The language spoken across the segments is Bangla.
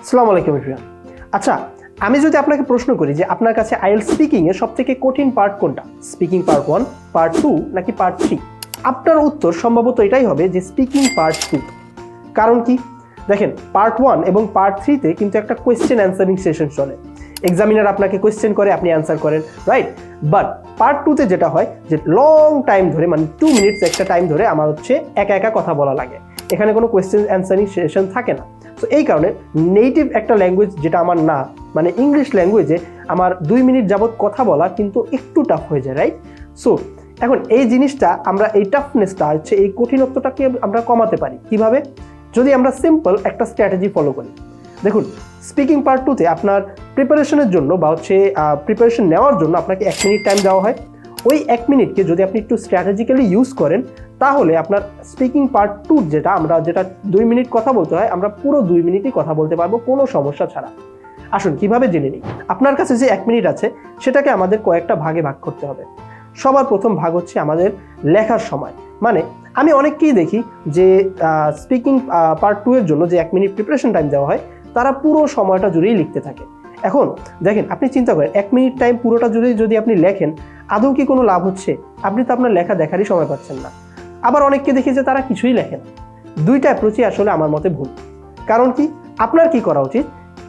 আসসালামু আলাইকুম এভরিওয়ান। আচ্ছা, আমি যদি আপনাকে প্রশ্ন করি যে আপনার কাছে আইএলটিএস স্পিকিং এর সবথেকে কঠিন পার্ট কোনটা, স্পিকিং পার্ট 1, পার্ট 2 নাকি পার্ট 3, আপনার উত্তর সম্ভবত এটাই হবে যে স্পিকিং পার্ট 2। কারণ কি? দেখেন, পার্ট 1 এবং পার্ট 3 তে কিন্তু একটা কোয়েশ্চেন অ্যান্সারিং সেশন চলে। এক্সামিনার আপনাকে কোয়েশ্চেন করে, আপনি অ্যান্সার করেন, রাইট? বাট পার্ট 2 তে যেটা হয় যে লং টাইম ধরে, মানে 2 মিনিটস একটা টাইম ধরে আমার হচ্ছে একা একা কথা বলা লাগে। এখানে কোনো কোয়েশ্চেন অ্যান্সারিং সেশন থাকে না। সো এই কারণে নেটিভ একটা ল্যাঙ্গুয়েজ যেটা আমার না, মানে ইংলিশ ল্যাঙ্গুয়েজে আমার 2 মিনিট যাবত কথা বলা কিন্তু একটু টাফ হয়ে যায়, রাইট? সো এখন এই জিনিসটা আমরা, এই টাফনেসটা হচ্ছে, এই কঠিনত্বটাকে আমরা কমাতে পারি কিভাবে? যদি আমরা সিম্পল একটা স্ট্র্যাটেজি ফলো করি। দেখুন, স্পিকিং পার্ট 2 তে আপনার প্রিপারেশনের জন্য বা হচ্ছে প্রিপারেশন নেওয়ার জন্য আপনাকে 1 মিনিট টাইম দেওয়া হয়। ওই 1 মিনিটকে যদি আপনি একটু স্ট্র্যাটেজিক্যালি ইউজ করেন, তাহলে আপনার স্পিকিং পার্ট 2 যেটা 2 মিনিট কথা বলতে হয়, আমরা পুরো 2 মিনিটই কথা বলতে পারবো কোনো সমস্যা ছাড়া। আসুন কিভাবে জেনে নিই। আপনার কাছে যে 1 মিনিট আছে সেটাকে আমাদের কয়েকটা ভাগে ভাগ করতে হবে। সবার প্রথম ভাগ হচ্ছে আমাদের লেখার সময়। মানে আমি অনেককেই দেখি যে স্পিকিং পার্ট 2 এর জন্য যে 1 মিনিট প্রিপারেশন টাইম দেওয়া হয়, তারা পুরো সময়টা জুড়েই লিখতে থাকে। এখন দেখেন, আপনি চিন্তা করেন 1 মিনিট টাইম পুরোটা জুড়ে যদি আপনি লেখেন, আদৌ কি কোনো লাভ হচ্ছে? আপনি তো আপনার লেখা দেখারই সময় পাচ্ছেন না। আবার অনেককে দেখি যে তারা কিছুই লেখেন। দুইটা অ্যাপ্রোচই আসলে আমার মতে ভুল। কারণ কি? আপনার কি করা উচিত?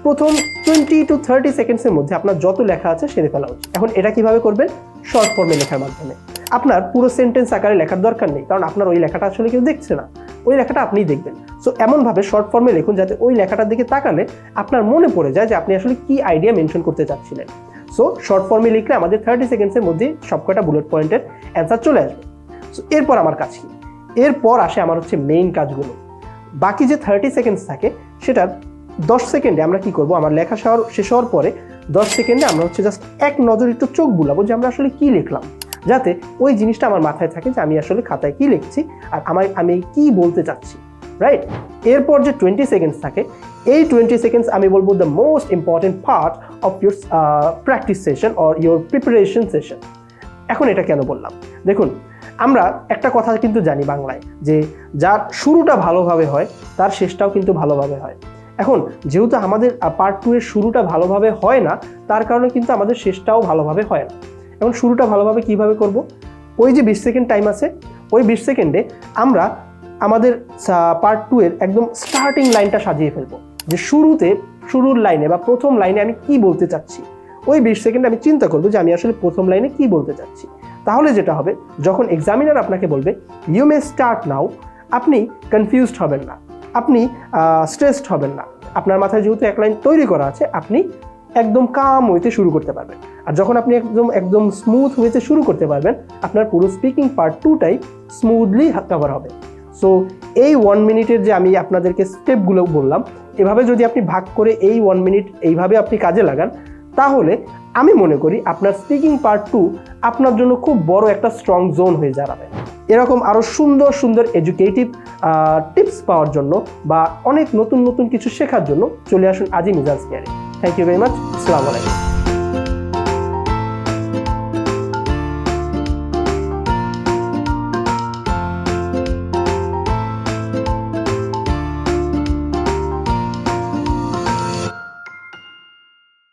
প্রথম 20 to 30 সেকেন্ডসের মধ্যে আপনার যত লেখা আছে সেরে ফেলা উচিত। এখন এটা কিভাবে করবেন? শর্ট ফর্মে লেখার মাধ্যমে। আপনার পুরো সেন্টেন্স আকারে লেখার দরকার নেই, কারণ আপনার ওই লেখাটা আসলে কেউ দেখছে না, ওই লেখাটা আপনিই দেখবেন। সো এমনভাবে শর্ট ফর্মে লিখুন যাতে ওই লেখাটার দিকে তাকালে আপনার মনে পড়ে যায় যে আপনি আসলে কি আইডিয়া মেনশন করতে চাচ্ছিলেন। সো শর্ট ফর্মে লিখলে আমাদের 30 সেকেন্ডসের মধ্যে সবকটা বুলেট পয়েন্টের অ্যান্সার চলে আসবে। সো এরপর আমার কাজ কি? এরপর আসে আমার হচ্ছে মেইন কাজগুলো। বাকি যে 30 সেকেন্ডস থাকে, সেটার 10 সেকেন্ডে আমরা কি করব? আমার লেখা শেষ হওয়ার পরে 10 সেকেন্ডে আমরা হচ্ছে জাস্ট এক নজর একটু চোখ বুলাবো যে আমরা আসলে কি লিখলাম, যাতে ওই জিনিসটা আমার মাথায় থাকে যে আমি আসলে খাতায় কি লিখছি আর আমি কি বলতে চাচ্ছি, রাইট? এরপর যে 20 সেকেন্ডস থাকে, এই 20 সেকেন্ডস আমি বলবো the most important part of your practice session or your preparation session. এখন এটা কেন বললাম? দেখুন, আমরা একটা কথা কিন্তু জানি বাংলায়, যে যার শুরুটা ভালোভাবে হয় তার শেষটাও কিন্তু ভালোভাবে হয়। এখন যেহেতু আমাদের পার্ট 2 এর শুরুটা ভালোভাবে হয় না, তার কারণে কিন্তু আমাদের শেষটাও ভালোভাবে হয় না। এখন শুরুটা ভালোভাবে কিভাবে করব? ওই যে 20 সেকেন্ড টাইম আছে, ওই 20 সেকেন্ডে আমরা আমাদের পার্ট 2 এর একদম স্টার্টিং লাইনটা সাজিয়ে ফেলবো, যে শুরুর লাইনে বা প্রথম লাইনে আমি কি বলতে চাচ্ছি। ওই 20 সেকেন্ডে আমি চিন্তা করবো যে আমি আসলে প্রথম লাইনে কি বলতে চাচ্ছি। তাহলে যেটা হবে, যখন এক্সামিনার আপনাকে বলবে ইউ মে স্টার্ট নাও, আপনি কনফিউজড হবেন না, আপনি স্ট্রেসড হবেন না। আপনার মাথায় যেহেতু এক লাইন তৈরি করা আছে, আপনি একদম কাম ওয়েতে শুরু করতে পারবেন। আর যখন আপনি একদম স্মুথ ওয়েতে শুরু করতে পারবেন, আপনার পুরো স্পিকিং পার্ট 2টাই স্মুথলি কভার হবে। সো এই 1 মিনিটের যে আমি আপনাদেরকে স্টেপগুলো বললাম, এভাবে যদি আপনি ভাগ করে এই 1 মিনিট এইভাবে আপনি কাজে লাগান, তাহলে আমি মনে করি আপনার স্পিকিং পার্ট 2 আপনার জন্য খুব বড় একটা স্ট্রং জোন হয়ে দাঁড়াবে। এরকম আরও সুন্দর সুন্দর এডুকেটিভ টিপস পাওয়ার জন্য বা অনেক নতুন নতুন কিছু শেখার জন্য চলে আসুন আজই মিজাজ কেয়ারে। Thank you very much. আসসালামু আলাইকুম।